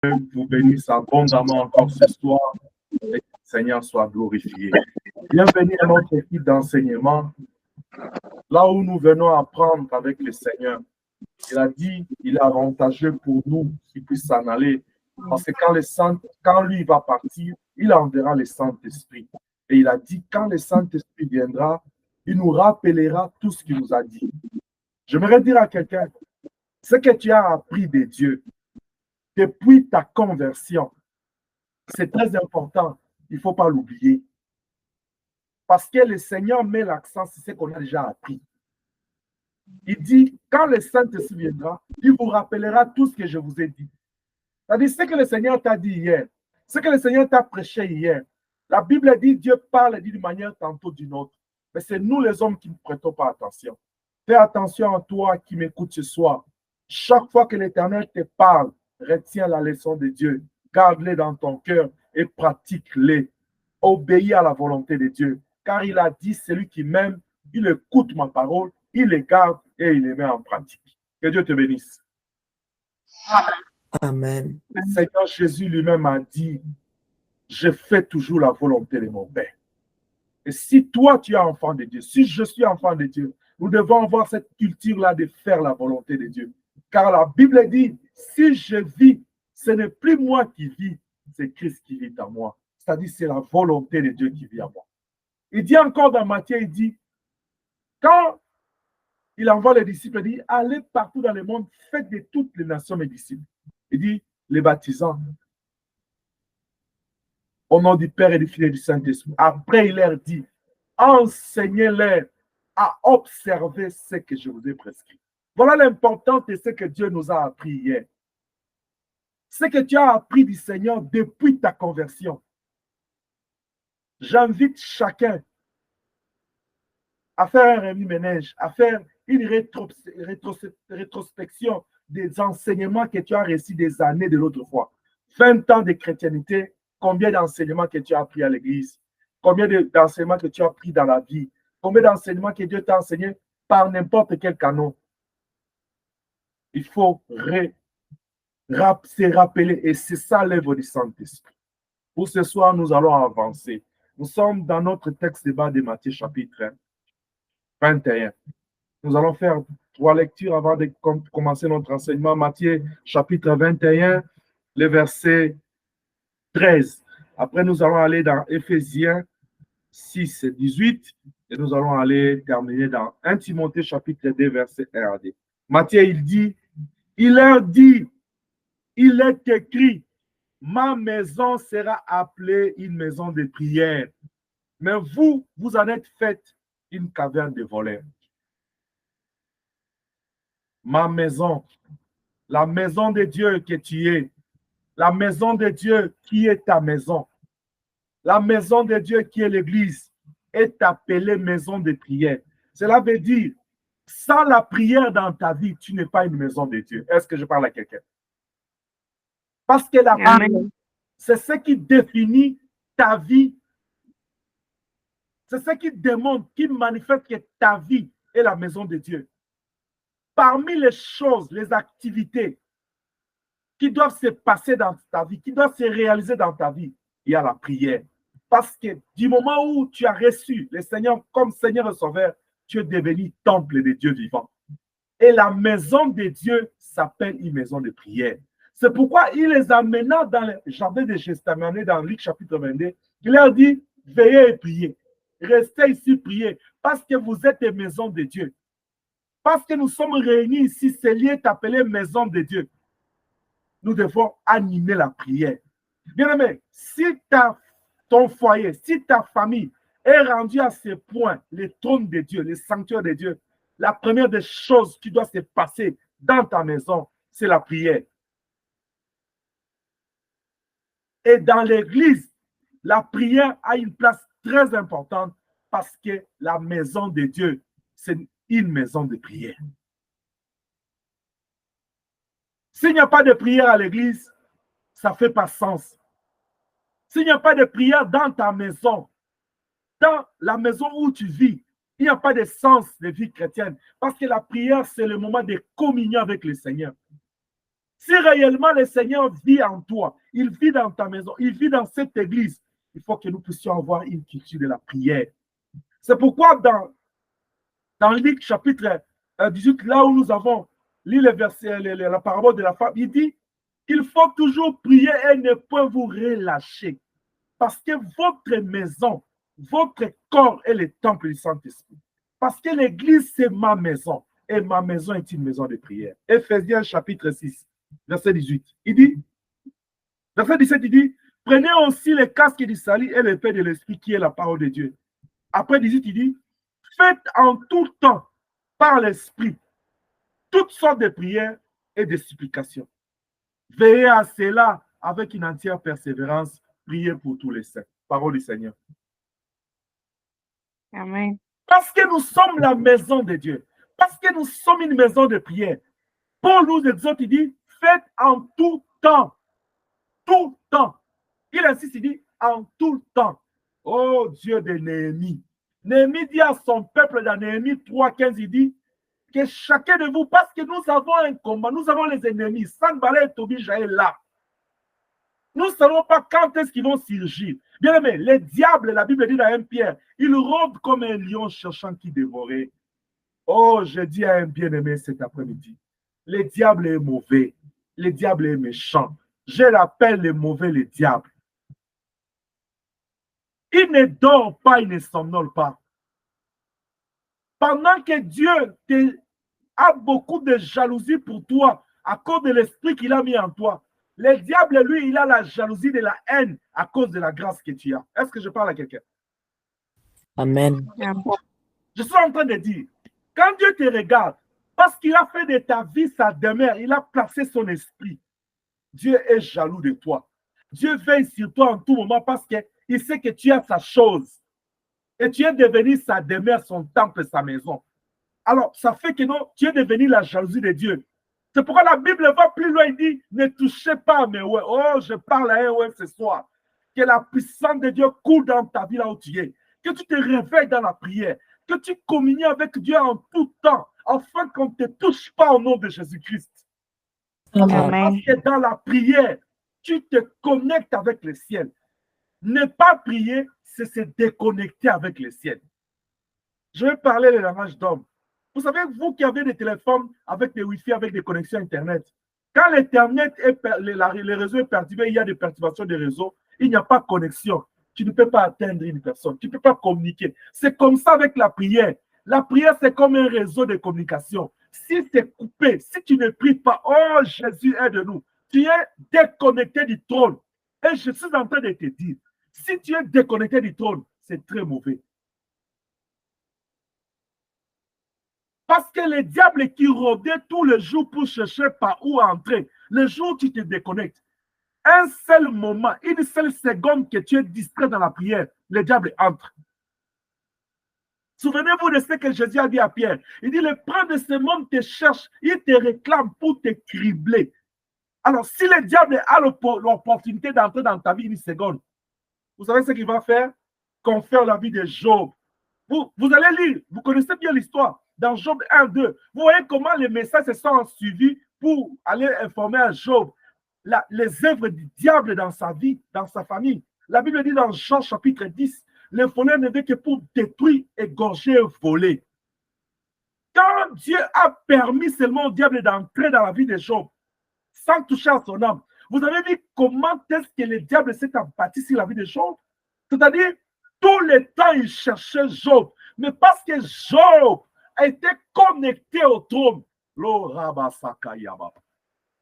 vous bénisse abondamment encore ce soir et que le Seigneur soit glorifié. Bienvenue à notre équipe d'enseignement, là où nous venons apprendre avec le Seigneur. Il a dit, il est avantageux pour nous qu'il puisse s'en aller, parce que quand lui va partir, il enverra le Saint-Esprit. Et il a dit, quand le Saint-Esprit viendra, il nous rappellera tout ce qu'il nous a dit. J'aimerais dire à quelqu'un, ce que tu as appris de Dieu depuis ta conversion, c'est très important. Il ne faut pas l'oublier. Parce que le Seigneur met l'accent sur ce qu'on a déjà appris. Il dit, quand le Saint-Esprit viendra, il vous rappellera tout ce que je vous ai dit. C'est-à-dire ce que le Seigneur t'a dit hier, ce que le Seigneur t'a prêché hier. La Bible dit, Dieu parle d'une manière tantôt d'une autre. Mais c'est nous les hommes qui ne prêtons pas attention. Fais attention à toi qui m'écoutes ce soir. Chaque fois que l'Éternel te parle, retiens la leçon de Dieu. Garde-les dans ton cœur et pratique-les. Obéis à la volonté de Dieu. Car il a dit, celui qui m'aime, il écoute ma parole, il les garde et il les met en pratique. Que Dieu te bénisse. Amen. Le Seigneur Jésus lui-même a dit, je fais toujours la volonté de mon Père. Et si toi, tu es enfant de Dieu, si je suis enfant de Dieu, nous devons avoir cette culture-là de faire la volonté de Dieu. Car la Bible dit, si je vis, ce n'est plus moi qui vis, c'est Christ qui vit en moi. C'est-à-dire, c'est la volonté de Dieu qui vit en moi. Il dit encore dans Matthieu, il dit, quand il envoie les disciples, il dit, allez partout dans le monde, faites de toutes les nations mes disciples. Il dit, les baptisants, au nom du Père et du Fils et du Saint-Esprit. Après, il leur dit, enseignez-les à observer ce que je vous ai prescrit. Voilà l'importance de ce que Dieu nous a appris hier. Ce que tu as appris du Seigneur depuis ta conversion. J'invite chacun à faire un remue-ménage, à faire une rétrospection des enseignements que tu as reçus des années de l'autre fois. 20 ans de chrétienté, combien d'enseignements que tu as appris à l'église? Combien d'enseignements que tu as appris dans la vie? Combien d'enseignements que Dieu t'a enseigné par n'importe quel canon? Il faut se rappeler, et c'est ça l'œuvre du Saint-Esprit. Pour ce soir, nous allons avancer. Nous sommes dans notre texte de bas de Matthieu chapitre 21. Nous allons faire 3 lectures avant de commencer notre enseignement. Matthieu chapitre 21, le verset 13. Après, nous allons aller dans Éphésiens 6 et 18 et nous allons aller terminer dans 1 Timothée chapitre 2, verset 1 à 2. Matthieu, il dit, il leur dit, il est écrit, ma maison sera appelée une maison de prière, mais vous en êtes faites une caverne de voleurs. Ma maison, la maison de Dieu que tu es, la maison de Dieu qui est ta maison, la maison de Dieu qui est l'église, est appelée maison de prière. Cela veut dire, sans la prière dans ta vie, tu n'es pas une maison de Dieu. Est-ce que je parle à quelqu'un? Parce que la prière, c'est ce qui définit ta vie. C'est ce qui démontre, qui manifeste que ta vie est la maison de Dieu. Parmi les choses, les activités qui doivent se passer dans ta vie, qui doivent se réaliser dans ta vie, il y a la prière. Parce que du moment où tu as reçu le Seigneur comme Seigneur et Sauveur, tu es devenu temple de Dieu vivant. Et la maison de Dieu s'appelle une maison de prière. C'est pourquoi il les amena dans le jardin de Gethsémani, dans Luc chapitre 22. Il leur dit, veillez et priez. Restez ici, priez, parce que vous êtes une maison de Dieu. Parce que nous sommes réunis ici, ce lieu est appelé maison de Dieu. Nous devons animer la prière. Bien-aimé, si ton foyer, si ta famille est rendue à ce point, le trône de Dieu, le sanctuaire de Dieu, la première des choses qui doit se passer dans ta maison, c'est la prière. Et dans l'église, la prière a une place très importante parce que la maison de Dieu, c'est une maison de prière. S'il n'y a pas de prière à l'église, ça ne fait pas sens. S'il n'y a pas de prière dans ta maison, dans la maison où tu vis, il n'y a pas de sens de vie chrétienne. Parce que la prière, c'est le moment de communion avec le Seigneur. Si réellement le Seigneur vit en toi, il vit dans ta maison, il vit dans cette église, il faut que nous puissions avoir une culture de la prière. C'est pourquoi dans Luc chapitre 18, là où nous avons lu le verset, la parabole de la femme, il dit qu'il faut toujours prier et ne pas vous relâcher. Parce que votre maison, votre corps est le temple du Saint-Esprit. Parce que l'église, c'est ma maison. Et ma maison est une maison de prière. Éphésiens chapitre 6, verset 18. Il dit, verset 17, il dit, prenez aussi le casque du salut et l'épée de l'esprit qui est la parole de Dieu. Après 18, il dit, faites en tout temps par l'esprit toutes sortes de prières et de supplications. Veillez à cela avec une entière persévérance. Priez pour tous les saints. Parole du Seigneur. Amen. Parce que nous sommes la maison de Dieu. Parce que nous sommes une maison de prière. Paul nous exhorte, il dit, faites en tout temps. Tout temps. Il insiste, il dit, en tout temps. Oh Dieu de Néhémie. Néhémie dit à son peuple dans Néhémie 3,15, il dit que chacun de vous, parce que nous avons un combat, nous avons les ennemis, Sanballat et Tobija est là. Nous ne savons pas quand est-ce qu'ils vont surgir. Bien aimé, les diables, la Bible dit dans 1 Pierre, ils rôdent comme un lion cherchant qui dévorer. Oh, je dis à un bien-aimé cet après-midi, le diable est mauvais, le diable est méchant. Je l'appelle le mauvais, le diable. Il ne dort pas, il ne somnole pas. Pendant que Dieu a beaucoup de jalousie pour toi à cause de l'esprit qu'il a mis en toi, le diable, lui, il a la jalousie de la haine à cause de la grâce que tu as. Est-ce que je parle à quelqu'un? Amen. Je suis en train de dire, quand Dieu te regarde, parce qu'il a fait de ta vie sa demeure, il a placé son esprit. Dieu est jaloux de toi. Dieu veille sur toi en tout moment parce qu'il sait que tu as sa chose. Et tu es devenu sa demeure, son temple, sa maison. Alors, ça fait que non, tu es devenu la jalousie de Dieu. C'est pourquoi la Bible va plus loin, il dit, ne touchez pas à mes ouais. Oh, je parle à un ouais ce soir. Que la puissance de Dieu coule dans ta vie là où tu es. Que tu te réveilles dans la prière. Que tu communies avec Dieu en tout temps, afin qu'on ne te touche pas au nom de Jésus-Christ. Amen. Parce que dans la prière, tu te connectes avec le ciel. Ne pas prier, c'est se déconnecter avec le ciel. Je vais parler le langage d'homme. Vous savez, vous qui avez des téléphones avec des Wi-Fi, avec des connexions Internet, quand l'Internet, le réseau est perturbé, il y a des perturbations des réseaux, il n'y a pas de connexion. Tu ne peux pas atteindre une personne, tu ne peux pas communiquer. C'est comme ça avec la prière. La prière, c'est comme un réseau de communication. Si c'est coupé, si tu ne pries pas, oh Jésus, aide-nous. Tu es déconnecté du trône. Et je suis en train de te dire, si tu es déconnecté du trône, c'est très mauvais. Parce que les diables qui rôdaient tous les jours pour chercher par où entrer, le jour où tu te déconnectes, un seul moment, une seule seconde que tu es distrait dans la prière, le diable entre. Souvenez-vous de ce que Jésus a dit à Pierre. Il dit, le prince de ce monde te cherche, il te réclame pour te cribler. Alors, si le diable a l'opportunité d'entrer dans ta vie une seconde, vous savez ce qu'il va faire? Confère la vie de Job. Vous allez lire, vous connaissez bien l'histoire. Dans Job 1, 2, vous voyez comment les messages se sont suivis pour aller informer à Job les œuvres du diable dans sa vie, dans sa famille. La Bible dit dans Jean chapitre 10, le voleur ne veut que pour détruire, égorger et voler. Quand Dieu a permis seulement au diable d'entrer dans la vie de Job, sans toucher à son âme, vous avez vu comment est-ce que le diable s'est abattu sur la vie de Job? C'est-à-dire, tout le temps, il cherchait Job. Mais parce que Job a été connecté au trône,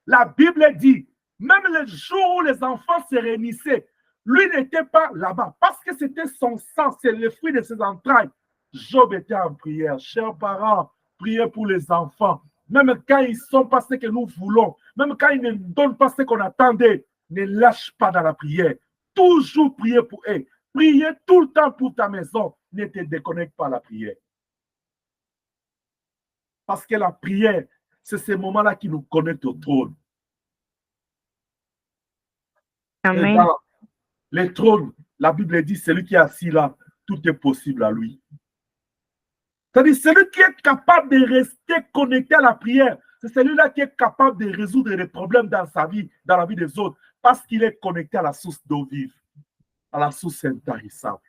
la Bible dit, même le jour où les enfants se réunissaient, lui n'était pas là-bas. Parce que c'était son sang, c'est le fruit de ses entrailles. Job était en prière. Chers parents, priez pour les enfants. Même quand ils ne sont pas ce que nous voulons, même quand ils ne donnent pas ce qu'on attendait, ne lâche pas dans la prière. Toujours prier pour eux. Priez tout le temps pour ta maison. Ne te déconnecte pas à la prière. Parce que la prière, c'est ces moments-là qui nous connectent au trône. Amen. Et dans le trône, la Bible dit, celui qui est assis là, tout est possible à lui. C'est-à-dire, celui qui est capable de rester connecté à la prière, C'est celui-là qui est capable de résoudre les problèmes dans sa vie, dans la vie des autres, parce qu'il est connecté à la source d'eau vive, à la source intarissable.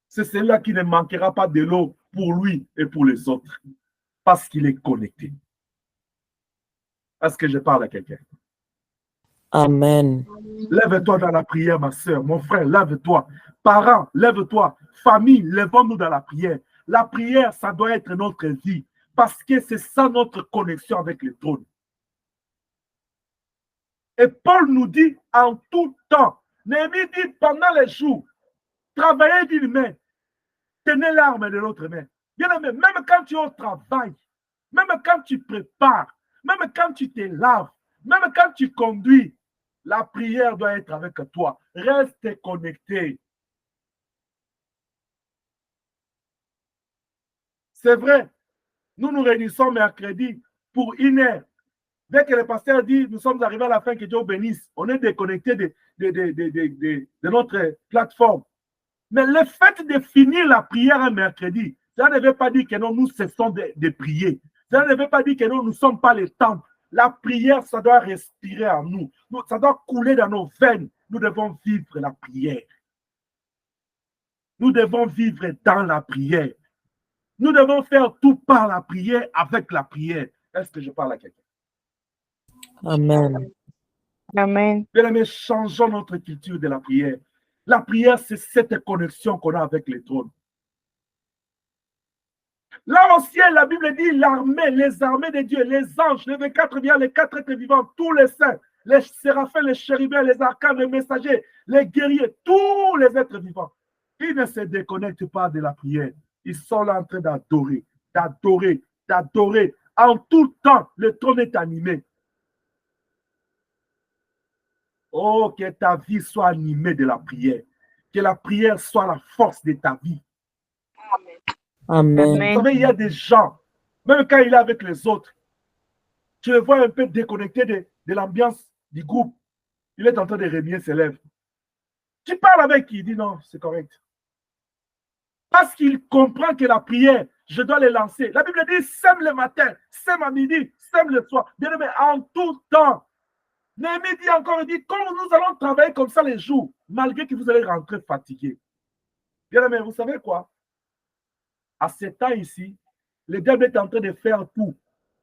C'est celui-là qui ne manquera pas de l'eau pour lui et pour les autres, parce qu'il est connecté. Est-ce que je parle à quelqu'un? Amen. Lève-toi dans la prière, ma soeur, mon frère, lève-toi. Parents, lève-toi. Famille, lèvons-nous dans la prière. La prière, ça doit être notre vie, parce que c'est ça notre connexion avec le trône. Et Paul nous dit en tout temps, Néhémie dit pendant les jours, travaillez d'une main, tenez l'arme de l'autre main. Bien aimé, même quand tu es au travail, même quand tu prépares, même quand tu te laves, même quand tu conduis, la prière doit être avec toi. Reste connecté. C'est vrai, nous nous réunissons mercredi pour 1 heure. Dès que le pasteur dit, nous sommes arrivés à la fin, que Dieu bénisse, on est déconnecté de notre plateforme. Mais le fait de finir la prière un mercredi, ça ne veut pas dire que non, nous cessons de prier. Ça ne veut pas dire que non, nous ne sommes pas les temples. La prière, ça doit respirer en nous. Ça doit couler dans nos veines. Nous devons vivre la prière. Nous devons vivre dans la prière. Nous devons faire tout par la prière, avec la prière. Est-ce que je parle à quelqu'un? Amen. Amen. Bien aimé, changeons notre culture de la prière. La prière, c'est cette connexion qu'on a avec le trône. Là au ciel, la Bible dit l'armée, les armées de Dieu, les anges, les 24 biens, les 4 êtres vivants, tous les saints, les séraphins, les chérubins, les arcanes, les messagers, les guerriers, tous les êtres vivants. Ils ne se déconnectent pas de la prière. Ils sont là en train d'adorer, d'adorer, d'adorer. En tout temps, le trône est animé. Oh, que ta vie soit animée de la prière. Que la prière soit la force de ta vie. Amen. Vous savez, il y a des gens, même quand il est avec les autres, tu le vois un peu déconnecté de l'ambiance du groupe. Il est en train de remuer ses lèvres. Tu parles avec qui? Il dit non, c'est correct. Parce qu'il comprend que la prière, je dois les lancer. La Bible dit sème le matin, sème à midi, sème le soir. Bien aimé, en tout temps. Néhémie dit encore, il dit, comme nous allons travailler comme ça les jours, malgré que vous allez rentrer fatigué. Bien aimé, vous savez quoi? À ce temps ici, le diable est en train de faire tout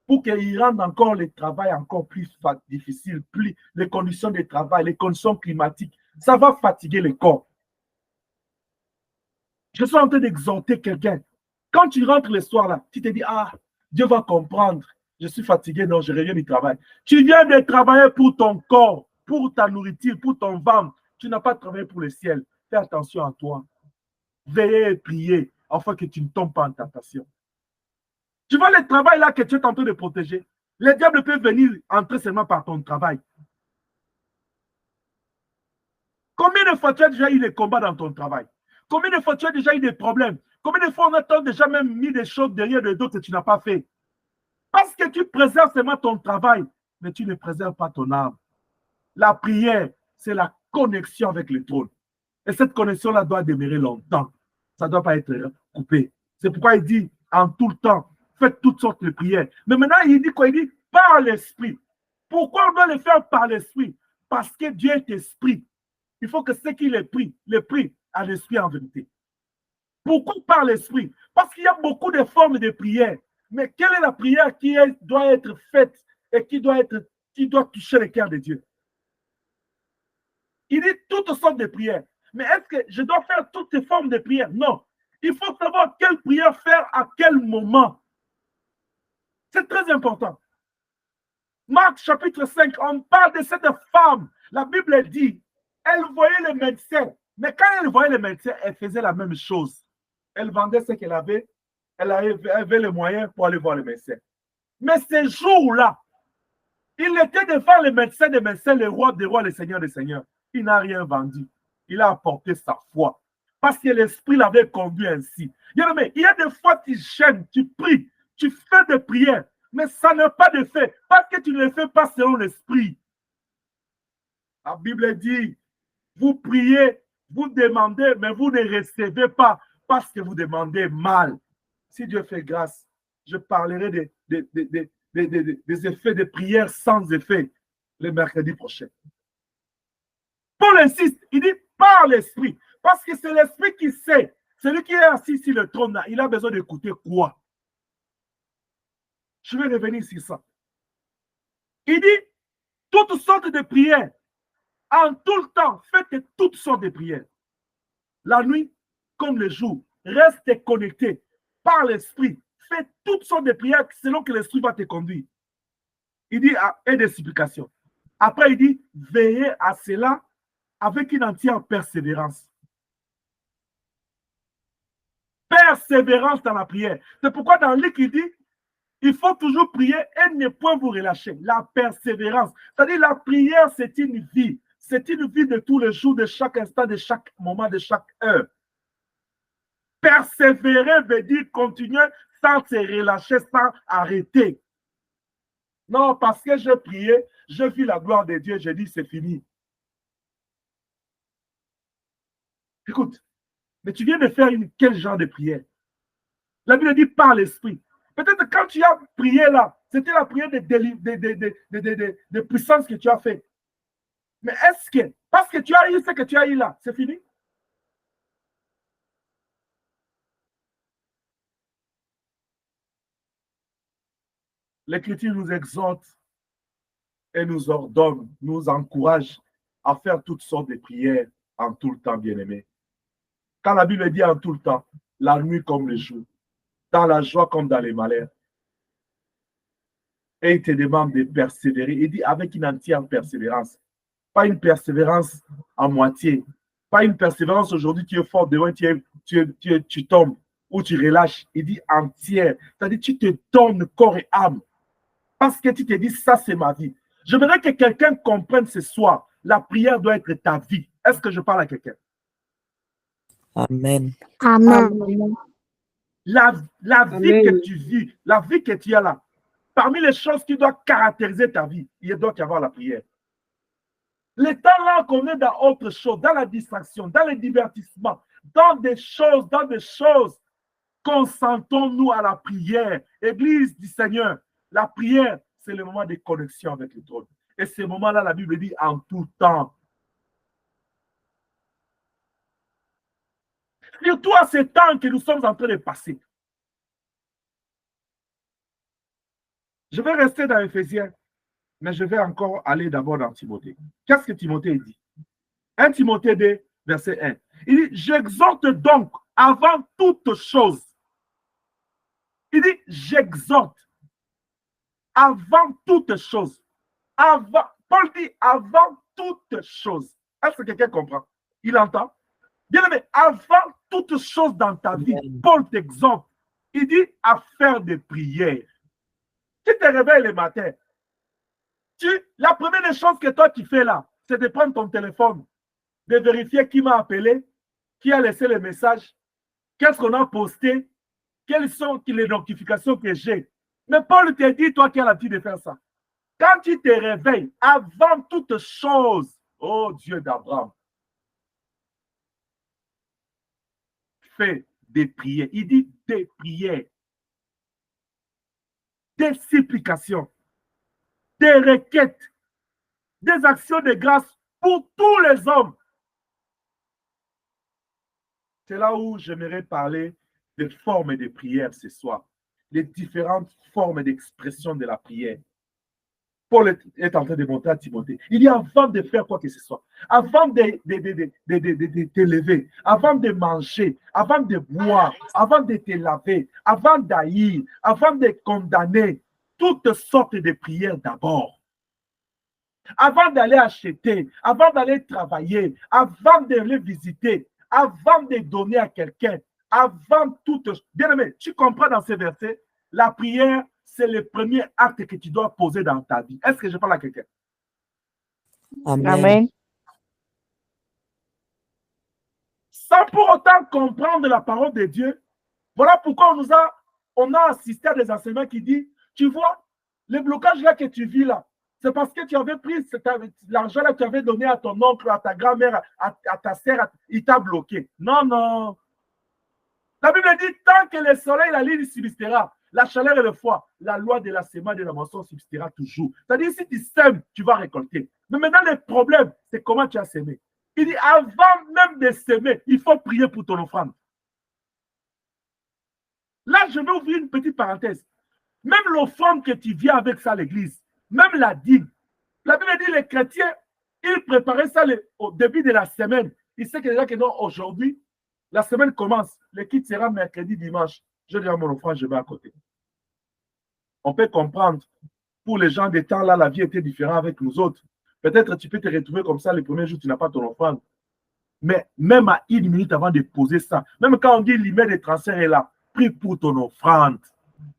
pour qu'il rende encore le travail encore plus difficile, plus les conditions de travail, les conditions climatiques. Ça va fatiguer le corps. Je suis en train d'exhorter quelqu'un. Quand tu rentres le soir là, tu te dis, ah, Dieu va comprendre. Je suis fatigué, non, je reviens du travail. Tu viens de travailler pour ton corps, pour ta nourriture, pour ton ventre. Tu n'as pas travaillé pour le ciel. Fais attention à toi. Veillez et priez afin que tu ne tombes pas en tentation. Tu vois le travail là que tu es en train de protéger. Le diable peut venir entrer seulement par ton travail. Combien de fois tu as déjà eu des combats dans ton travail? Combien de fois tu as déjà eu des problèmes? Combien de fois on a déjà même mis des choses derrière de d'autres que tu n'as pas fait? Parce que tu préserves seulement ton travail, mais tu ne préserves pas ton âme. La prière, c'est la connexion avec le trône. Et cette connexion-là doit demeurer longtemps. Ça ne doit pas être coupé. C'est pourquoi il dit en tout le temps, faites toutes sortes de prières. Mais maintenant, il dit quoi? Il dit par l'esprit. Pourquoi on doit le faire par l'esprit? Parce que Dieu est esprit. Il faut que ce qui le prie à l'esprit en vérité. Pourquoi par l'esprit? Parce qu'il y a beaucoup de formes de prière. Mais quelle est la prière qui doit être faite et qui doit toucher le cœur de Dieu? Il dit toutes sortes de prières. Mais est-ce que je dois faire toutes ces formes de prières? Non. Il faut savoir quelle prière faire à quel moment. C'est très important. Marc chapitre 5, on parle de cette femme. La Bible dit, elle voyait le médecin. Mais quand elle voyait le médecin, elle faisait la même chose. Elle vendait ce qu'elle avait. Elle avait les moyens pour aller voir le médecin. Mais ces jours-là, il était devant le médecin des médecins, le roi des rois, le seigneur des seigneurs. Il n'a rien vendu. Il a apporté sa foi. Parce que l'esprit l'avait conduit ainsi. Il y a des fois tu gênes, tu pries, tu fais des prières, mais ça n'a pas de fait. Parce que tu ne le fais pas selon l'esprit. La Bible dit, vous priez, vous demandez, mais vous ne recevez pas parce que vous demandez mal. Si Dieu fait grâce, je parlerai de des effets de prière sans effet le mercredi prochain. Paul insiste, il dit par l'esprit. Parce que c'est l'esprit qui sait. Celui qui est assis sur le trône, il a besoin d'écouter quoi? Je vais revenir sur ça. Il dit toutes sortes de prières. En tout le temps, faites toutes sortes de prières. La nuit comme le jour, reste connecté par l'esprit. Fais toutes sortes de prières selon que l'esprit va te conduire. Il dit et des supplications. Après, il dit veillez à cela avec une entière persévérance. Persévérance dans la prière. C'est pourquoi dans Luc, il dit il faut toujours prier et ne point vous relâcher. La persévérance. C'est-à-dire la prière, c'est une vie. C'est une vie de tous les jours, de chaque instant, de chaque moment, de chaque heure. Persévérer veut dire continuer sans se relâcher, sans arrêter. Non, parce que j'ai prié, j'ai vu la gloire de Dieu, j'ai dit c'est fini. Écoute, mais tu viens de faire quel genre de prière? La Bible dit par l'esprit. Peut-être quand tu as prié là, c'était la prière de puissance que tu as fait. Mais est-ce que, parce que tu as eu ce que tu as eu là, c'est fini? L'Écriture nous exhorte et nous ordonne, nous encourage à faire toutes sortes de prières en tout le temps, bien-aimés. Quand la Bible dit en tout le temps, la nuit comme le jour, dans la joie comme dans les malheurs, et il te demande de persévérer, il dit avec une entière persévérance, pas une persévérance à moitié, pas une persévérance aujourd'hui tu es fort devant, tu tombes ou tu relâches, il dit entière, c'est-à-dire tu te donnes corps et âme, parce que tu te dis ça c'est ma vie. Je voudrais que quelqu'un comprenne ce soir, la prière doit être ta vie. Est-ce que je parle à quelqu'un? Amen. Amen. La vie que tu vis, la vie que tu as là, parmi les choses qui doivent caractériser ta vie, il doit y avoir la prière. Le temps là qu'on est dans autre chose, dans la distraction, dans le divertissement, dans des choses, concentrons-nous à la prière. Église du Seigneur, la prière, c'est le moment de connexion avec le trône. Et ce moment-là, la Bible dit en tout temps. Surtout à ce temps que nous sommes en train de passer. Je vais rester dans Éphésiens, mais je vais encore aller d'abord dans Timothée. Qu'est-ce que Timothée dit? 1 Timothée 2, verset 1. Il dit, j'exhorte donc avant toute chose. Il dit, j'exhorte avant toute chose. Paul dit, avant toute chose. Est-ce que quelqu'un comprend? Il entend? Bien aimé, avant toute chose dans ta vie, Paul t'exhorte. Il dit à faire des prières. Tu te réveilles le matin. La première des choses que toi tu fais là, c'est de prendre ton téléphone, de vérifier qui m'a appelé, qui a laissé le message, qu'est-ce qu'on a posté, quelles sont les notifications que j'ai. Mais Paul te dit, toi qui as l'habitude de faire ça. Quand tu te réveilles, avant toute chose, oh Dieu d'Abraham, fais des prières. Il dit des prières, des supplications, des requêtes, des actions de grâce pour tous les hommes. C'est là où j'aimerais parler des formes de prière ce soir, les différentes formes d'expression de la prière. Paul est en train de montrer à Timothée. Il dit avant de faire quoi que ce soit, avant de te lever, avant de manger, avant de boire, avant de te laver, avant d'haïr, avant de condamner, toutes sortes de prières d'abord. Avant d'aller acheter, avant d'aller travailler, avant d'aller visiter, avant de donner à quelqu'un, avant toute... Bien aimé, tu comprends dans ces versets, la prière, c'est le premier acte que tu dois poser dans ta vie. Est-ce que je parle à quelqu'un? Amen. Amen. Sans pour autant comprendre la parole de Dieu, voilà pourquoi on a assisté à des enseignements qui disent, tu vois, le blocage là que tu vis là, c'est parce que tu avais pris l'argent là que tu avais donné à ton oncle, à ta grand-mère, à ta sœur, il t'a bloqué. Non, non. La Bible dit, tant que le soleil, la lune subsistera, la chaleur et le froid, la loi de la semaine et de la moisson subsistera toujours. C'est-à-dire, si tu sèmes, tu vas récolter. Mais maintenant, le problème, c'est comment tu as sémé. Il dit, avant même de s'aimer, il faut prier pour ton offrande. Là, je vais ouvrir une petite parenthèse. Même l'offrande que tu viens avec ça à l'église, même la dîme, la Bible dit les chrétiens, ils préparaient ça au début de la semaine. Ils savent que déjà que non, aujourd'hui, la semaine commence. Le kit sera mercredi, dimanche. Je dis à mon offrande, je vais à côté. On peut comprendre. Pour les gens des temps là, la vie était différente avec nous autres. Peut-être tu peux te retrouver comme ça les premiers jours, tu n'as pas ton offrande. Mais même à 1 minute avant de poser ça, même quand on dit l'email de transfert est là, prie pour ton offrande.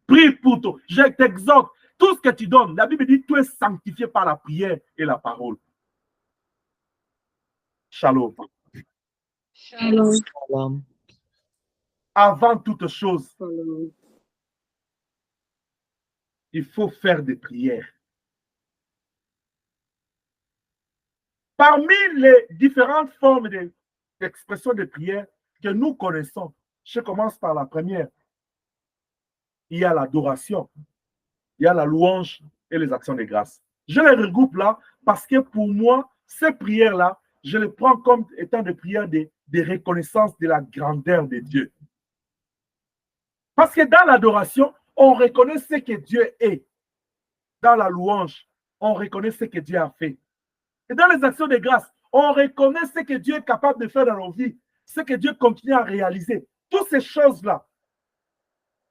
Prie pour ton. Je t'exhorte. Tout ce que tu donnes, la Bible dit, tout est sanctifié par la prière et la parole. Shalom. Shalom. Shalom. Avant toute chose, Shalom. il faut faire des prières. Parmi les différentes formes d'expression de prière que nous connaissons, je commence par la première. Il y a l'adoration, il y a la louange et les actions de grâce. Je les regroupe là parce que pour moi, ces prières-là, je les prends comme étant des prières de reconnaissance de la grandeur de Dieu. Parce que dans l'adoration, on reconnaît ce que Dieu est. Dans la louange, on reconnaît ce que Dieu a fait. Et dans les actions de grâce, on reconnaît ce que Dieu est capable de faire dans nos vies, ce que Dieu continue à réaliser. Toutes ces choses-là,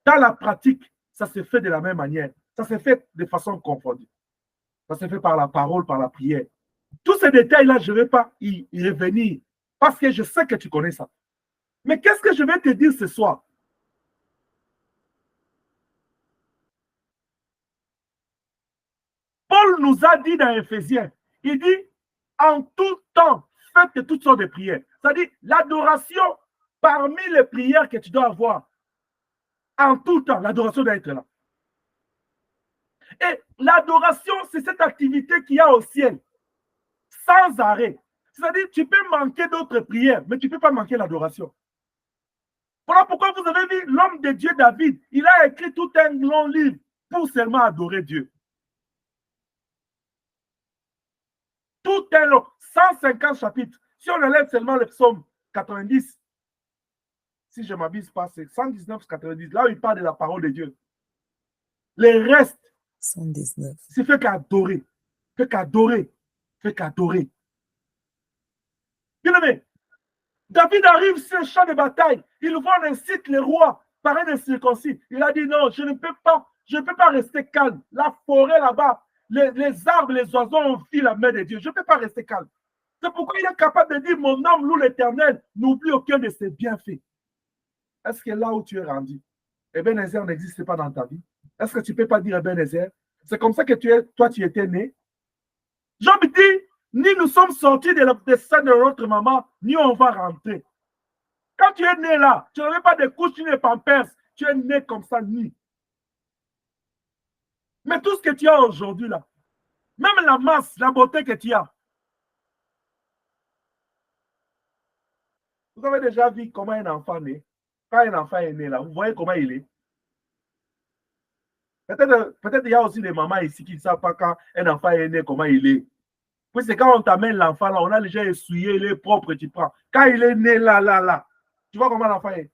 dans la pratique, ça se fait de la même manière. Ça se fait de façon confondue. Ça se fait par la parole, par la prière. Tous ces détails-là, je ne vais pas y revenir parce que je sais que tu connais ça. Mais qu'est-ce que je vais te dire ce soir? Paul nous a dit dans Éphésiens, il dit, en tout temps, faites toutes sortes de prières. C'est-à-dire, l'adoration, parmi les prières que tu dois avoir, en tout temps, l'adoration doit être là. Et l'adoration, c'est cette activité qu'il y a au ciel, sans arrêt. C'est-à-dire, tu peux manquer d'autres prières, mais tu ne peux pas manquer l'adoration. Voilà pourquoi vous avez vu l'homme de Dieu David, il a écrit tout un long livre pour seulement adorer Dieu. Tout un long, 150 chapitres. Si on enlève seulement le psaume 90, si je ne m'abuse pas, c'est 119, 90, là où il parle de la parole de Dieu. Les restes, 119. c'est fait qu'adorer. Fait qu'adorer. Fait qu'adorer. Bien aimé, David arrive sur un champ de bataille. Il voit, on incite les rois par un incirconcis. Il a dit non, je ne peux pas rester calme. La forêt là-bas, les arbres, les oiseaux ont fui la main de Dieu. Je ne peux pas rester calme. C'est pourquoi il est capable de dire, mon âme loue l'Éternel, n'oublie aucun de ses bienfaits. Est-ce que là où tu es rendu, Ebenezer n'existe pas dans ta vie? Est-ce que tu ne peux pas dire Ebenezer? C'est comme ça que toi, tu étais né. Job dit, ni nous sommes sortis de sein de notre maman, ni on va rentrer. Quand tu es né là, tu n'avais pas de couches ni de pampers, tu es né comme ça, ni. Mais tout ce que tu as aujourd'hui là, même la masse, la beauté que tu as. Vous avez déjà vu comment un enfant naît? Quand un enfant est né là, vous voyez comment il est? Peut-être il y a aussi des mamans ici qui ne savent pas quand un enfant est né, comment il est. Puis c'est quand on t'amène l'enfant là, on a déjà essuyé, il est propre, tu prends. Quand il est né là, tu vois comment l'enfant est.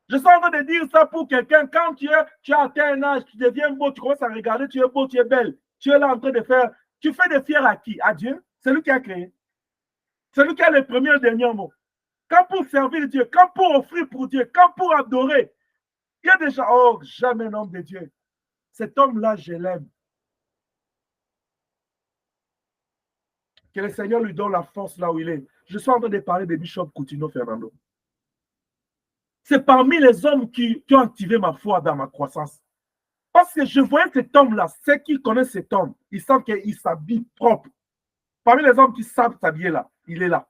Je suis en train de dire ça pour quelqu'un, quand tu as atteint un âge, tu deviens beau, tu commences à regarder, tu es beau, tu es belle. Tu es là en train de faire, tu fais des fiers à qui? À Dieu? C'est lui qui a créé. C'est lui qui a le premier et le dernier mot. Quand pour servir Dieu, quand pour offrir pour Dieu, quand pour adorer, il y a des gens, oh, jamais un homme de Dieu. Cet homme-là, je l'aime. Que le Seigneur lui donne la force là où il est. Je suis en train de parler de Bishop Coutinho Fernando. C'est parmi les hommes qui ont activé ma foi dans ma croissance. Parce que je voyais cet homme-là, ceux qui connaissent cet homme, ils savent qu'il s'habille propre. Parmi les hommes qui savent s'habiller là, il est là.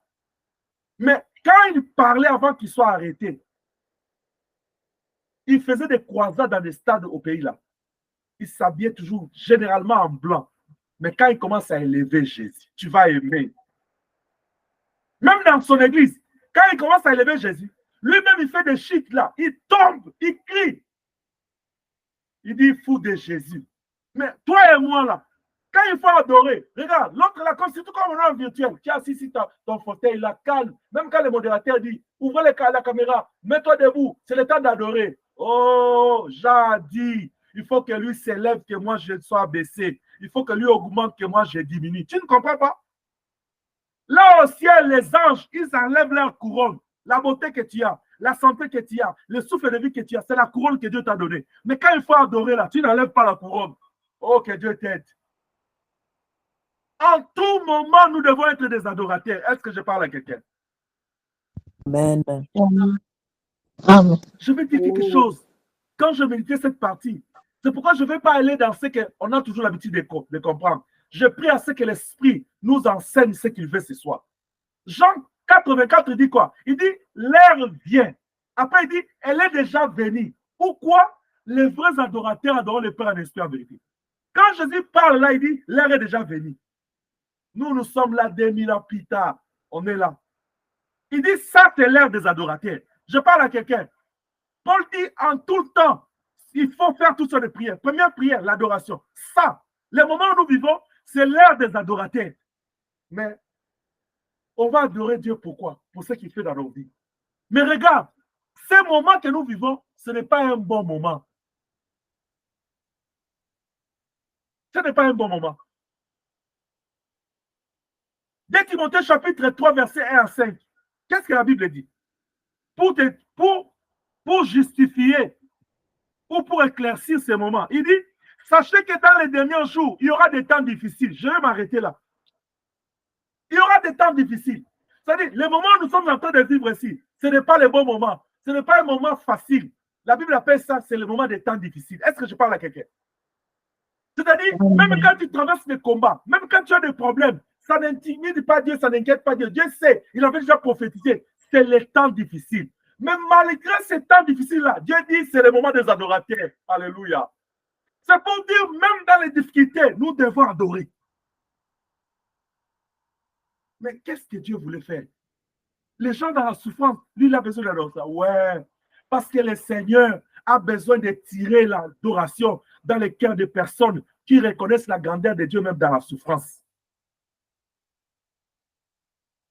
Mais quand il parlait avant qu'il soit arrêté, il faisait des croisades dans des stades au pays là. Il s'habillait toujours généralement en blanc. Mais quand il commence à élever Jésus, tu vas aimer. Même dans son église, quand il commence à élever Jésus, lui-même il fait des chutes là, il tombe, il crie. Il dit fou de Jésus. Mais toi et moi là, quand il faut adorer, regarde, l'autre là, comme c'est tout comme un virtuel, qui a assis sur ton fauteuil, il a calme. Même quand le modérateur dit, ouvrez la caméra, mets-toi debout, c'est le temps d'adorer. Oh, Jean dit, il faut que lui s'élève, que moi je sois baissé. Il faut que lui augmente, que moi je diminue. Tu ne comprends pas? Là au ciel, les anges, ils enlèvent leur couronne. La beauté que tu as, la santé que tu as, le souffle de vie que tu as, c'est la couronne que Dieu t'a donnée. Mais quand il faut adorer là, tu n'enlèves pas la couronne. Oh, que Dieu t'aide. En tout moment, nous devons être des adorateurs. Est-ce que je parle à quelqu'un? Amen. Amen. Je vais dire quelque chose. Quand je méditais cette partie, c'est pourquoi je ne vais pas aller dans ce qu'on a toujours l'habitude de comprendre. Je prie à ce que l'Esprit nous enseigne ce qu'il veut ce soir. Jean 84 dit quoi? Il dit, l'heure vient. Après, il dit, elle est déjà venue. Pourquoi? Les vrais adorateurs adorent le Père en esprit en vérité. Quand Jésus parle là, il dit, l'heure est déjà venue. Nous sommes là 2000 ans plus tard. On est là. Il dit, ça, c'est l'heure des adorateurs. Je parle à quelqu'un. Paul dit, en tout temps, il faut faire toutes sortes de prières. Première prière, l'adoration. Ça, le moment où nous vivons, c'est l'heure des adorateurs. Mais on va adorer Dieu pourquoi? Pour ce qu'il fait dans nos vies. Mais regarde, ces moments que nous vivons, ce n'est pas un bon moment. Ce n'est pas un bon moment. 2 Timothée chapitre 3, verset 1 à 5. Qu'est-ce que la Bible dit? Pour justifier ou pour éclaircir ces moments. Il dit, sachez que dans les derniers jours, il y aura des temps difficiles. Je vais m'arrêter là. Il y aura des temps difficiles. C'est-à-dire, le moment où nous sommes en train de vivre ici, ce n'est pas le bon moment. Ce n'est pas un moment facile. La Bible appelle ça, c'est le moment des temps difficiles. Est-ce que je parle à quelqu'un? C'est-à-dire, même quand tu traverses des combats, même quand tu as des problèmes, ça n'intimide pas Dieu, ça n'inquiète pas Dieu. Dieu sait, il avait déjà prophétisé, c'est les temps difficiles. Mais malgré ces temps difficiles-là, Dieu dit, c'est le moment des adorateurs. Alléluia. C'est pour dire, même dans les difficultés, nous devons adorer. Mais qu'est-ce que Dieu voulait faire? Les gens dans la souffrance, lui, il a besoin d'adoration. Ouais, parce que le Seigneur a besoin de tirer l'adoration dans les cœurs des personnes qui reconnaissent la grandeur de Dieu même dans la souffrance.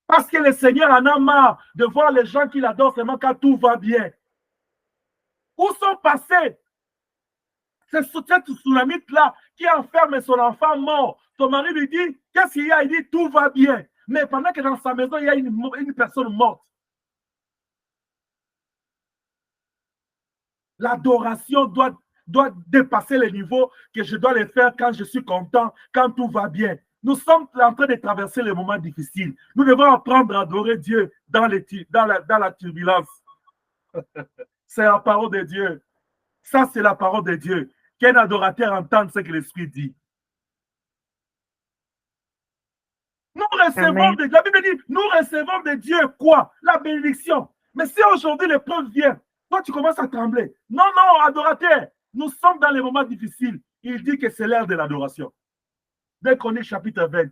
Parce que le Seigneur en a marre de voir les gens qui l'adorent seulement quand tout va bien. Où sont passés cette tsunamite-là qui enferme son enfant mort? Son mari lui dit, qu'est-ce qu'il y a? Il dit, tout va bien. Mais pendant que dans sa maison, il y a une personne morte. L'adoration doit dépasser les niveaux que je dois les faire quand je suis content, quand tout va bien. Nous sommes en train de traverser les moments difficiles. Nous devons apprendre à adorer Dieu dans la turbulence. C'est la parole de Dieu. Ça, c'est la parole de Dieu. Qu'un adorateur entende ce que l'Esprit dit. Nous recevons de, la Bible dit, nous recevons de Dieu quoi? La bénédiction. Mais si aujourd'hui l'épreuve vient, toi tu commences à trembler. Non, non, adorateur, nous sommes dans les moments difficiles. Il dit que c'est l'heure de l'adoration. Dès qu'on est chapitre 20.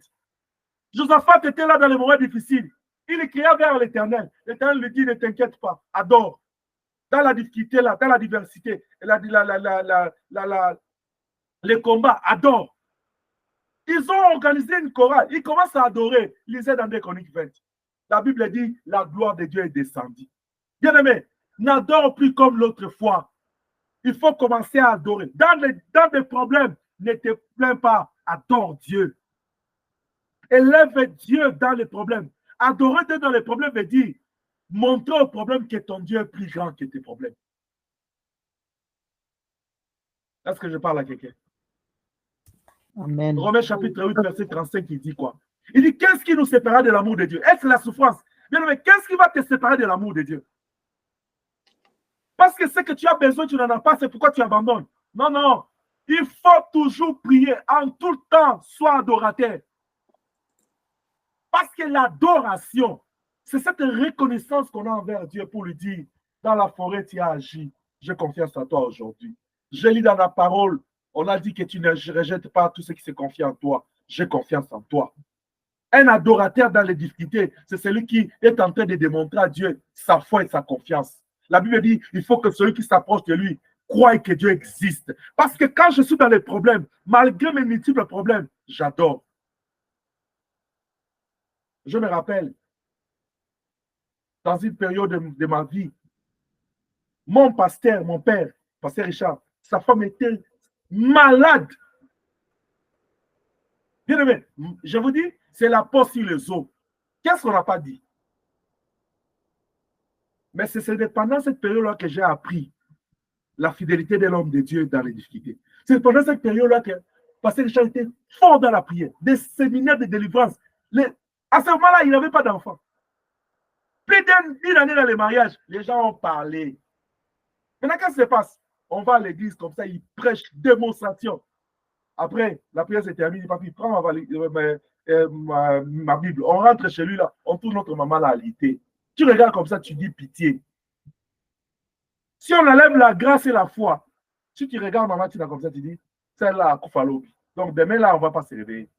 Josaphat était là dans les moments difficiles. Il cria vers l'Éternel. L'Éternel lui dit, ne t'inquiète pas, adore. Dans la difficulté, là, dans la diversité, les combats, adore. Ils ont organisé une chorale. Ils commencent à adorer. Lisez dans 2 Chroniques 20. La Bible dit, la gloire de Dieu est descendue. Bien-aimé, n'adore plus comme l'autre fois. Il faut commencer à adorer. Dans des problèmes, ne te plains pas. Adore Dieu. Élève Dieu dans les problèmes. Adorer Dieu dans les problèmes veut dire montrer au problème que ton Dieu est plus grand que tes problèmes. Est-ce que je parle à quelqu'un? Amen. Romains chapitre 8, verset 35, il dit quoi? Il dit, qu'est-ce qui nous séparera de l'amour de Dieu? Est-ce la souffrance? Bien, mais qu'est-ce qui va te séparer de l'amour de Dieu? Parce que ce que tu as besoin, tu n'en as pas, c'est pourquoi tu abandonnes. Non, non. Il faut toujours prier en tout temps, sois adorateur. Parce que l'adoration, c'est cette reconnaissance qu'on a envers Dieu pour lui dire, dans la forêt, tu as agi. J'ai confiance en toi aujourd'hui. Je lis dans la parole, on a dit que tu ne rejettes pas tout ce qui se confie en toi. J'ai confiance en toi. Un adorateur dans les difficultés, c'est celui qui est en train de démontrer à Dieu sa foi et sa confiance. La Bible dit, il faut que celui qui s'approche de lui crois que Dieu existe. Parce que quand je suis dans les problèmes, malgré mes multiples problèmes, j'adore. Je me rappelle, dans une période de ma vie, mon pasteur, mon père, pasteur Richard, sa femme était malade. Bien aimé, je vous dis, c'est la peau sur les os. Qu'est-ce qu'on n'a pas dit? Mais c'est pendant cette période-là que j'ai appris la fidélité de l'homme de Dieu dans les difficultés. C'est pendant cette période-là que pasteur Richard était fort dans la prière, des séminaires de délivrance. À ce moment-là, il n'avait pas d'enfant. Plus d'une année dans les mariages, les gens ont parlé. Maintenant, qu'est-ce qui se passe? On va à l'église comme ça, il prêche démonstration. Après, la prière se termine, papi, prends ma Bible. On rentre chez lui, là, on tourne notre maman là à l'ité. Tu regardes comme ça, tu dis pitié. Si on enlève la grâce et la foi, si tu regardes maman, tu n'as comme ça, tu dis, celle-là a Koufalobi. Donc demain, là, on ne va pas se réveiller.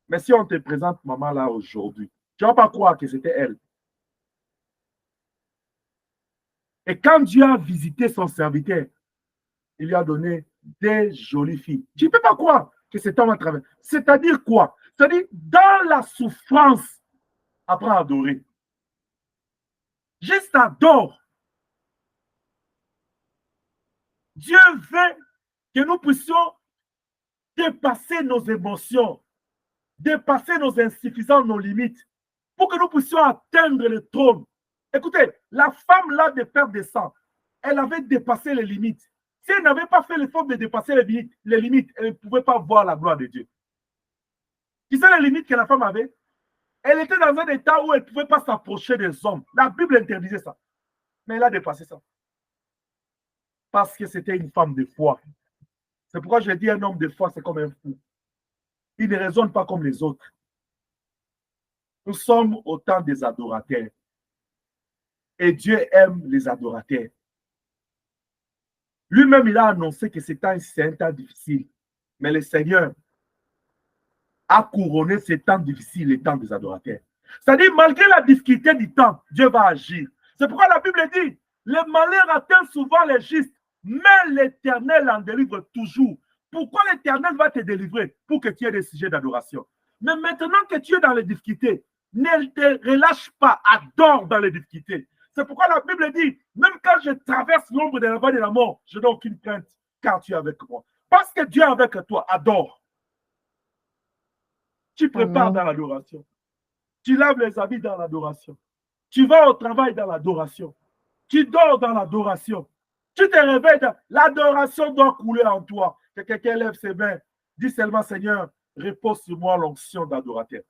Mais si on te présente maman là aujourd'hui, tu ne vas pas croire que c'était elle. Et quand Dieu a visité son serviteur, il lui a donné des jolies filles. Tu ne peux pas croire que cet homme a travaillé. C'est-à-dire quoi? C'est-à-dire, dans la souffrance, apprends à adorer. Juste adore. Dieu veut que nous puissions dépasser nos émotions, dépasser nos insuffisances, nos limites, pour que nous puissions atteindre le trône. Écoutez, la femme là de père de sang, elle avait dépassé les limites. Si elle n'avait pas fait l'effort de dépasser les limites, elle ne pouvait pas voir la gloire de Dieu. Tu sais les limites que la femme avait? Elle était dans un état où elle ne pouvait pas s'approcher des hommes. La Bible interdisait ça. Mais elle a dépassé ça. Parce que c'était une femme de foi. C'est pourquoi je dis un homme de foi, c'est comme un fou. Il ne raisonne pas comme les autres. Nous sommes au temps des adorateurs. Et Dieu aime les adorateurs. Lui-même, il a annoncé que c'est un temps difficile. Mais le Seigneur a couronné ces temps difficiles, les temps des adorateurs. C'est-à-dire, malgré la difficulté du temps, Dieu va agir. C'est pourquoi la Bible dit, le malheur atteint souvent les justes, mais l'Éternel en délivre toujours. Pourquoi l'Éternel va te délivrer? Pour que tu aies des sujets d'adoration. Mais maintenant que tu es dans les difficultés, ne te relâche pas, adore dans les difficultés. C'est pourquoi la Bible dit, même quand je traverse l'ombre de la vallée de la mort, je n'ai aucune crainte, car tu es avec moi. Parce que Dieu est avec toi, adore. Tu prépares dans l'adoration. Tu laves les habits dans l'adoration. Tu vas au travail dans l'adoration. Tu dors dans l'adoration. Tu te réveilles dans l'adoration doit couler en toi. Que quelqu'un lève ses mains. Dis seulement, Seigneur, repose sur moi l'onction d'adorateur.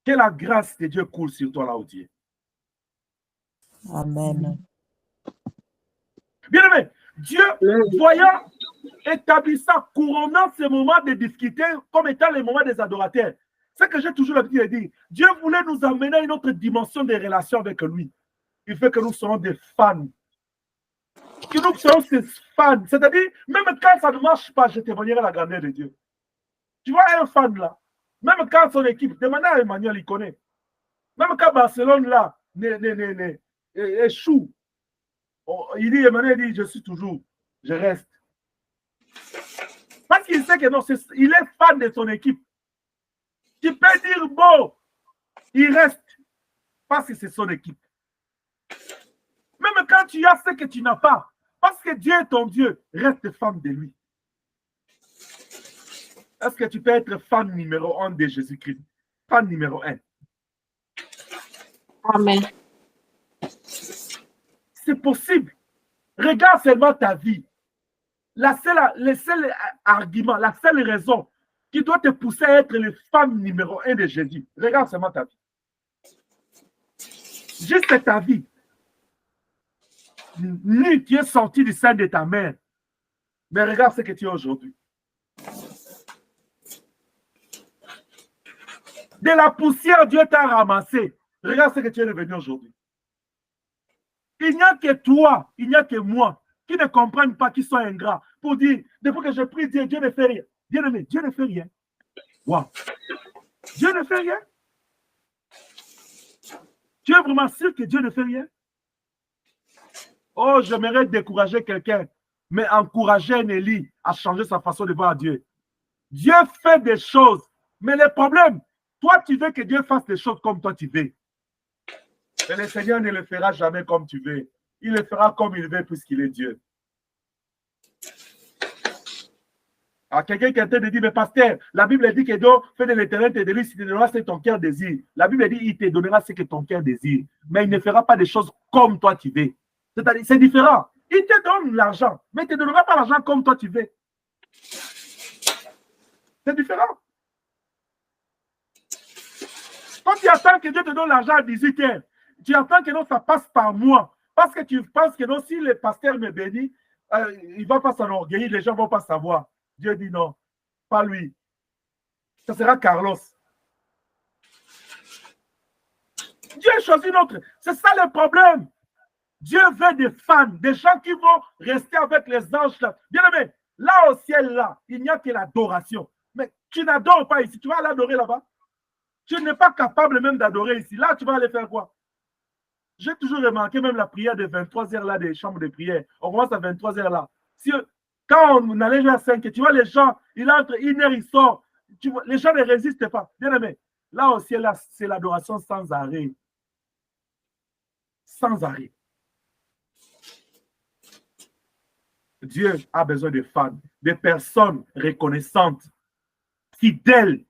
Que la grâce de Dieu coule sur toi là où tu es. Amen. Bien aimé, Dieu, voyant, établissant, couronnant ces moments de difficulté comme étant les moments des adorateurs. C'est ce que j'ai toujours l'habitude de dire. Dieu voulait nous amener à une autre dimension des relations avec lui. Il fait que nous serons des fans. Que nous serons ces fans. C'est-à-dire, même quand ça ne marche pas, je témoignerai la grandeur de Dieu. Tu vois un fan là, même quand son équipe, demandez à Emmanuel, il connaît. Même quand Barcelone là, échoue, il dit, Emmanuel dit, je suis toujours, je reste. Parce qu'il sait que non, il est fan de son équipe. Tu peux dire, bon, il reste parce que c'est son équipe. Même quand tu as ce que tu n'as pas, parce que Dieu est ton Dieu, reste fan de lui. Est-ce que tu peux être fan numéro 1 de Jésus-Christ? Fan numéro 1. Amen. C'est possible. Regarde seulement ta vie. Le seul argument, la seule raison qui doit te pousser à être le fan numéro 1 de Jésus. Regarde seulement ta vie. Juste ta vie. Nu, tu es sorti du sein de ta mère. Mais regarde ce que tu es aujourd'hui. De la poussière, Dieu t'a ramassé. Regarde ce que tu es devenu aujourd'hui. Il n'y a que toi, il n'y a que moi qui ne comprennent pas, qui sont ingrats. Pour dire, depuis que je prie Dieu, Dieu ne fait rien. Bien aimé, Dieu ne fait rien. Wow. Dieu ne fait rien. Tu es vraiment sûr que Dieu ne fait rien? Oh, j'aimerais décourager quelqu'un, mais encourager un Élie à changer sa façon de voir Dieu. Dieu fait des choses, mais le problème, toi, tu veux que Dieu fasse des choses comme toi, tu veux. Mais le Seigneur ne le fera jamais comme tu veux. Il le fera comme il veut puisqu'il est Dieu. Alors, quelqu'un qui est en train de dire, mais pasteur, la Bible dit que Dieu fait de l'éternel tes délices, il te donnera ce que ton cœur désire. La Bible dit, il te donnera ce que ton cœur désire. Mais il ne fera pas des choses comme toi tu veux. C'est-à-dire, c'est différent. Il te donne l'argent, mais il ne te donnera pas l'argent comme toi tu veux. C'est différent. Quand tu attends que Dieu te donne l'argent à 18 heures, tu attends que non, ça passe par moi. Parce que tu penses que non, si le pasteur me bénit, il ne va pas s'enorgueillir, les gens ne vont pas savoir. Dieu dit non, pas lui. Ça sera Carlos. Dieu a choisi notre. C'est ça le problème. Dieu veut des fans, des gens qui vont rester avec les anges là. Bien aimé, là au ciel, là, il n'y a que l'adoration. Mais tu n'adores pas ici, tu vas l'adorer là-bas. Tu n'es pas capable même d'adorer ici. Là, tu vas aller faire quoi? J'ai toujours remarqué même la prière de 23 heures là, des chambres de prière. On commence à 23 heures là. Si, quand on allait à 5, tu vois les gens, il entre 1 heure, il sort. Les gens ne résistent pas. Bien aimé, là au ciel, là, c'est l'adoration sans arrêt. Sans arrêt. Dieu a besoin de fans, de personnes reconnaissantes, fidèles,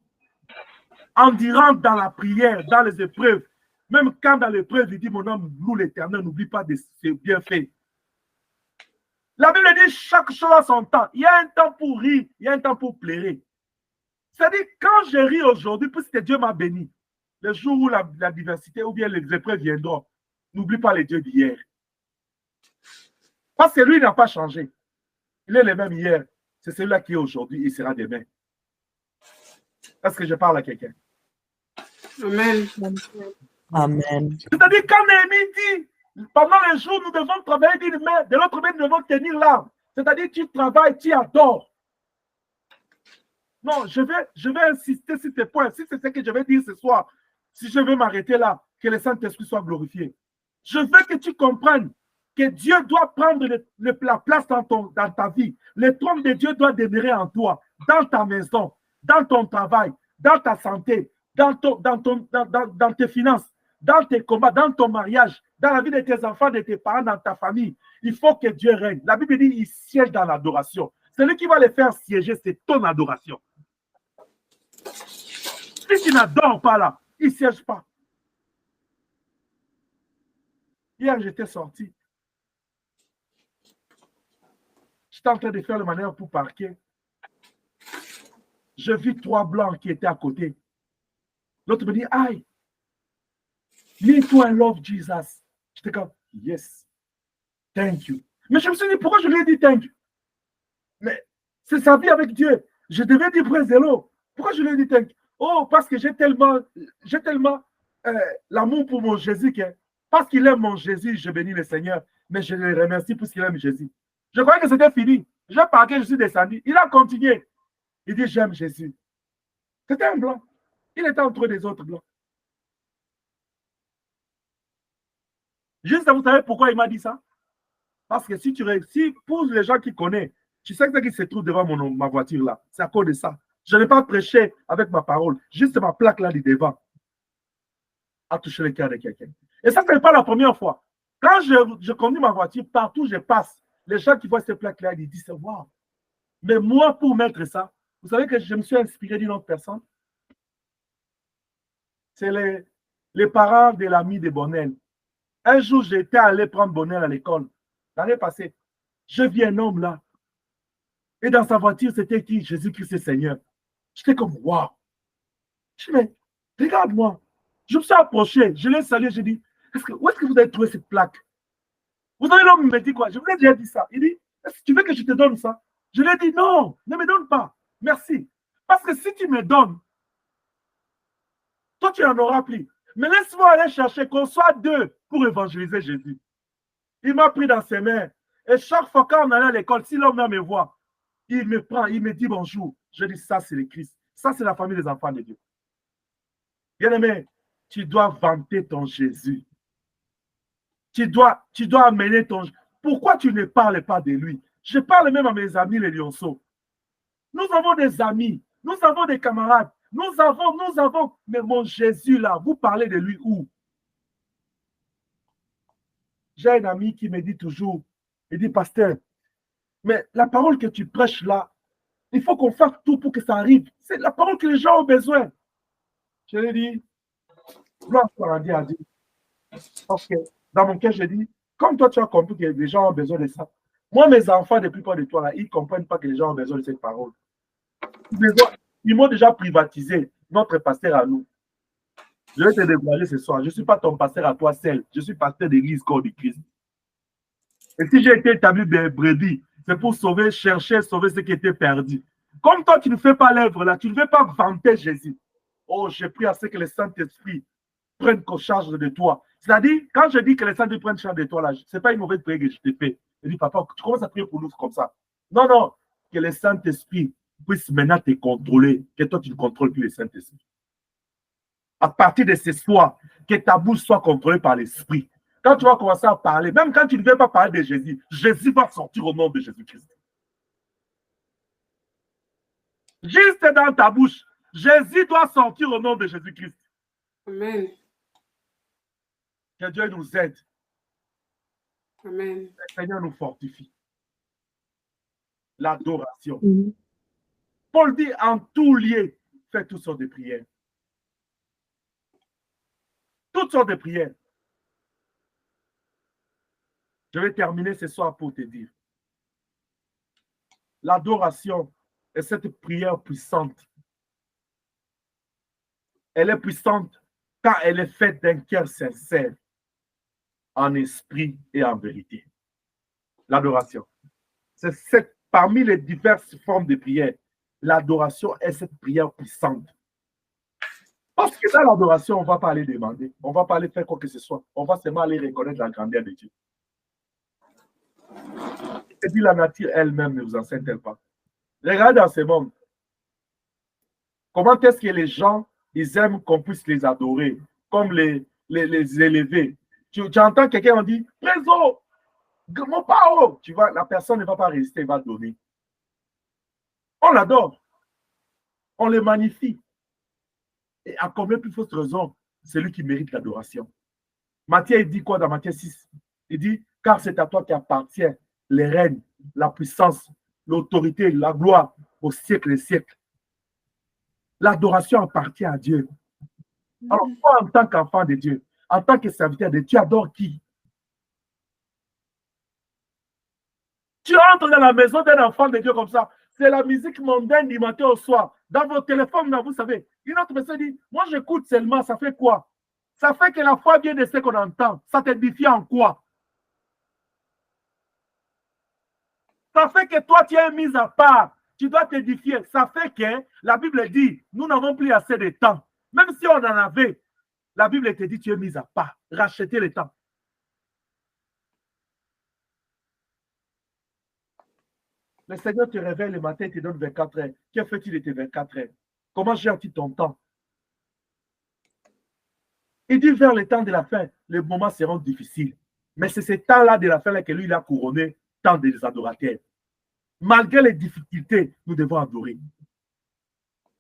endurantes dans la prière, dans les épreuves. Même quand dans l'épreuve, il dit, mon homme, loue l'Éternel, n'oublie pas de ses bienfaits. La Bible dit, chaque chose a son temps. Il y a un temps pour rire, il y a un temps pour pleurer. C'est-à-dire, quand je ris aujourd'hui, puisque Dieu m'a béni, le jour où la diversité ou bien les épreuves viendront, n'oublie pas les dieux d'hier. Parce que lui n'a pas changé. Il est le même hier. C'est celui-là qui est aujourd'hui, il sera demain. Est-ce que je parle à quelqu'un? Amen. Amen. C'est-à-dire, quand Néhémie dit, pendant les jours, nous devons travailler d'une main, de l'autre main, nous devons tenir l'arme. C'est-à-dire, tu travailles, tu adores. Non, je vais insister sur tes points. Si c'est ce que je vais dire ce soir, si je veux m'arrêter là, que le Saint-Esprit soit glorifié. Je veux que tu comprennes que Dieu doit prendre la place dans ta vie. Le trône de Dieu doit demeurer en toi, dans ta maison, dans ton travail, dans ta santé, dans tes finances, dans tes combats, dans ton mariage, dans la vie de tes enfants, de tes parents, dans ta famille. Il faut que Dieu règne. La Bible dit qu'il siège dans l'adoration. Celui qui va les faire siéger, c'est ton adoration. Si tu n'adores pas là, il ne siège pas. Hier, j'étais sorti. J'étais en train de faire le manœuvre pour parquer. Je vis 3 blancs qui étaient à côté. L'autre me dit, aïe, me too, I love Jesus. J'étais comme, yes, thank you. Mais je me suis dit, pourquoi je lui ai dit thank you? Mais c'est sa vie avec Dieu. Je devais dire praise the Lord. Pourquoi je lui ai dit thank you? Oh, parce que j'ai tellement l'amour pour mon Jésus que, parce qu'il aime mon Jésus, je bénis le Seigneur, mais je le remercie parce qu'il aime Jésus. Je croyais que c'était fini. J'ai parqué, je suis descendu. Il a continué. Il dit, j'aime Jésus. C'était un blanc. Il était entre des autres blancs. Juste, vous savez pourquoi il m'a dit ça? Parce que si pour les gens qui connaissent, tu sais que ce qui se trouve devant ma voiture là, c'est à cause de ça. Je n'ai pas prêché avec ma parole. Juste ma plaque là du devant a touché le cœur de quelqu'un. Et ça, ce n'est pas la première fois. Quand je conduis ma voiture, partout où je passe, les gens qui voient ces plaques-là, ils disent, wow. Mais moi, pour mettre ça, vous savez que je me suis inspiré d'une autre personne. C'est les parents de l'ami de Bonnel. Un jour, j'étais allé prendre Bonnel à l'école. L'année passée, je vis un homme là. Et dans sa voiture, c'était qui? Jésus-Christ est Seigneur. J'étais comme, waouh. Je dis, mais regarde-moi. Je me suis approché, je l'ai salué, je dis, où est-ce que vous avez trouvé cette plaque? Vous savez, l'homme me dit quoi? Je vous ai déjà dit ça. Il dit, est-ce que tu veux que je te donne ça? Je lui ai dit, non, ne me donne pas. Merci. Parce que si tu me donnes, toi, tu n'en auras plus. Mais laisse-moi aller chercher qu'on soit 2 pour évangéliser Jésus. Il m'a pris dans ses mains. Et chaque fois qu'on allait à l'école, si l'homme me voit, il me prend, il me dit bonjour. Je dis, ça, c'est le Christ. Ça, c'est la famille des enfants de Dieu. Bien-aimé, tu dois vanter ton Jésus. Tu dois amener ton... Pourquoi tu ne parles pas de lui? Je parle même à mes amis les lionceaux. Nous avons des amis, nous avons des camarades, nous avons, mais mon Jésus là, vous parlez de lui où? J'ai un ami qui me dit toujours, il dit, pasteur, mais la parole que tu prêches là, il faut qu'on fasse tout pour que ça arrive. C'est la parole que les gens ont besoin. Je lui ai dit, gloire soit rendue à Dieu. Parce que dans mon cœur, je dis, comme toi, tu as compris que les gens ont besoin de ça. Moi, mes enfants, depuis pas de toi, là, ils ne comprennent pas que les gens ont besoin de cette parole. Ils m'ont déjà privatisé, notre pasteur à nous. Je vais te dévoiler ce soir. Je ne suis pas ton pasteur à toi seul. Je suis pasteur d'église corps du Christ. Et si j'ai été établi de brebis, c'est pour sauver, chercher, sauver ce qui était perdu. Comme toi, tu ne fais pas l'œuvre là, tu ne veux pas vanter Jésus. Oh, j'ai pris à ce que le Saint-Esprit prenne charge de toi. C'est-à-dire, quand je dis que le Saint-Esprit prenne charge de toi, là, ce n'est pas une mauvaise prière que je te fais. Je dis, papa, tu commences à prier pour nous comme ça. Non, non, que le Saint-Esprit puisse maintenant te contrôler, que toi, tu ne contrôles plus le Saint-Esprit. À partir de ce soir, que ta bouche soit contrôlée par l'Esprit. Quand tu vas commencer à parler, même quand tu ne veux pas parler de Jésus, Jésus va sortir au nom de Jésus-Christ. Juste dans ta bouche, Jésus doit sortir au nom de Jésus-Christ. Amen. Que Dieu nous aide. Amen. Le Seigneur nous fortifie. L'adoration. Mhm. Paul dit en tout lieu, fais toutes sortes de prières. Toutes sortes de prières. Je vais terminer ce soir pour te dire. L'adoration est cette prière puissante. Elle est puissante quand elle est faite d'un cœur sincère, en esprit et en vérité. L'adoration. C'est parmi les diverses formes de prière. L'adoration est cette prière puissante. Parce que dans l'adoration, on ne va pas aller demander, on ne va pas aller faire quoi que ce soit. On va seulement aller reconnaître la grandeur de Dieu. Et puis la nature elle-même ne vous enseigne-t-elle pas? Regardez dans ce monde. Comment est-ce que les gens, ils aiment qu'on puisse les adorer, comme les élever. Tu entends quelqu'un dit, Préso, mon pao, tu vois, la personne ne va pas résister, elle va donner. On l'adore. On le magnifie. Et à combien plus forte raison, celui qui mérite l'adoration. Matthieu, il dit quoi dans Matthieu 6? Il dit, car c'est à toi qui appartient les règnes, la puissance, l'autorité, la gloire au siècle des siècles. L'adoration appartient à Dieu. Alors, toi, en tant qu'enfant de Dieu, en tant que serviteur de Dieu, tu adores qui? Tu entres dans la maison d'un enfant de Dieu comme ça, c'est la musique mondaine du matin au soir. Dans vos téléphones, là, vous savez, une autre personne dit, moi j'écoute seulement, ça fait quoi? Ça fait que la foi vient de ce qu'on entend. Ça t'édifie en quoi? Ça fait que toi, tu es mis à part. Tu dois t'édifier. Ça fait que la Bible dit, nous n'avons plus assez de temps. Même si on en avait, la Bible te dit, tu es mis à part. Racheter le temps. Le Seigneur te réveille le matin et te donne 24 heures. Que fais-tu de tes 24 heures? Comment gères-tu ton temps? Il dit vers le temps de la fin, les moments seront difficiles. Mais c'est ce temps-là de la fin là que lui, il a couronné tant des adorateurs. Malgré les difficultés, nous devons adorer.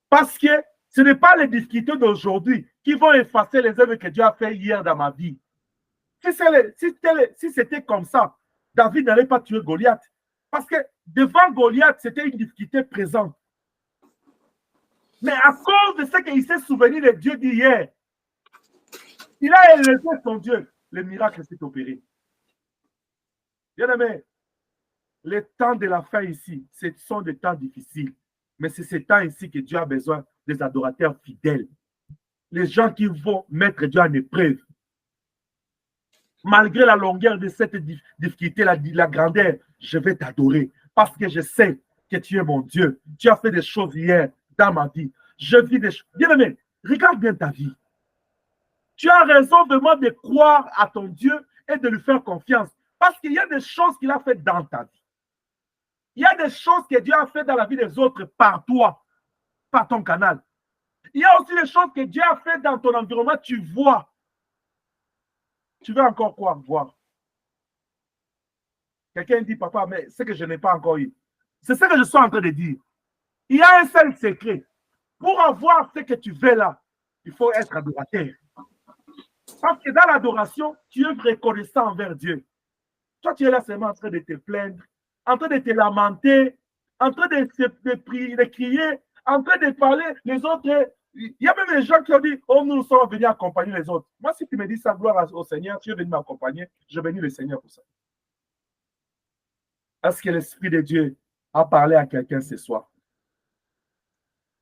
Parce que ce n'est pas les difficultés d'aujourd'hui qui vont effacer les œuvres que Dieu a fait hier dans ma vie. Si c'était comme ça, David n'allait pas tuer Goliath. Parce que devant Goliath, c'était une difficulté présente. Mais à cause de ce qu'il s'est souvenu de Dieu d'hier, il a élevé son Dieu. Le miracle s'est opéré. Bien-aimé, les temps de la fin ici, ce sont des temps difficiles. Mais c'est ces temps ici que Dieu a besoin des adorateurs fidèles. Les gens qui vont mettre Dieu en épreuve. Malgré la longueur de cette difficulté, la grandeur, je vais t'adorer. Parce que je sais que tu es mon Dieu. Tu as fait des choses hier dans ma vie. Je vis des choses. Bien-aimé, regarde bien ta vie. Tu as raison vraiment de croire à ton Dieu et de lui faire confiance. Parce qu'il y a des choses qu'il a faites dans ta vie. Il y a des choses que Dieu a faites dans la vie des autres par toi, par ton canal. Il y a aussi des choses que Dieu a faites dans ton environnement, tu vois. Tu veux encore quoi voir? Quelqu'un dit, papa, mais c'est que je n'ai pas encore eu. C'est ce que je suis en train de dire. Il y a un seul secret. Pour avoir ce que tu veux là, il faut être adorateur. Parce que dans l'adoration, tu es reconnaissant envers Dieu. Toi, tu es là seulement en train de te plaindre, en train de te lamenter, en train de crier, en train de parler. Les autres, il y a même des gens qui ont dit, oh, nous sommes venus accompagner les autres. Moi, si tu me dis ça, gloire au Seigneur, tu es venu m'accompagner, je bénis le Seigneur pour ça. Est-ce que l'Esprit de Dieu a parlé à quelqu'un ce soir?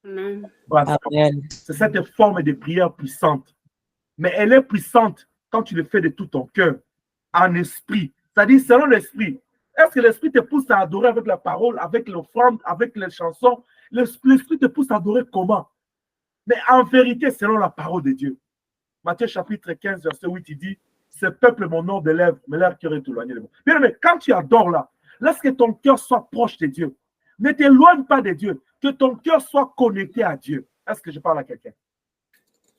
Amen. Amen. C'est cette forme de prière puissante. Mais elle est puissante quand tu le fais de tout ton cœur, en esprit. C'est-à-dire selon l'esprit. Est-ce que l'esprit te pousse à adorer avec la parole, avec l'offrande, avec les chansons? L'esprit te pousse à adorer comment? Mais en vérité, selon la parole de Dieu. Matthieu chapitre 15, verset 8, il dit, ce peuple mon nom de lèvres, mais leur cœur est éloigné de moi. Bien, mais quand tu adores là, laisse que ton cœur soit proche de Dieu. Ne t'éloigne pas de Dieu. Que ton cœur soit connecté à Dieu. Est-ce que je parle à quelqu'un?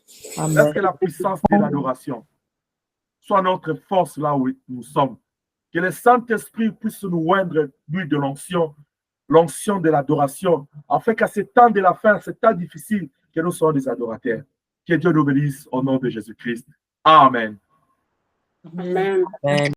Est-ce que la puissance de l'adoration soit notre force là où nous sommes? Que le Saint-Esprit puisse nous oindre l'huile de l'onction de l'adoration, afin qu'à ce temps de la fin, ce temps difficile, que nous soyons des adorateurs. Que Dieu nous bénisse au nom de Jésus-Christ. Amen. Amen. Amen.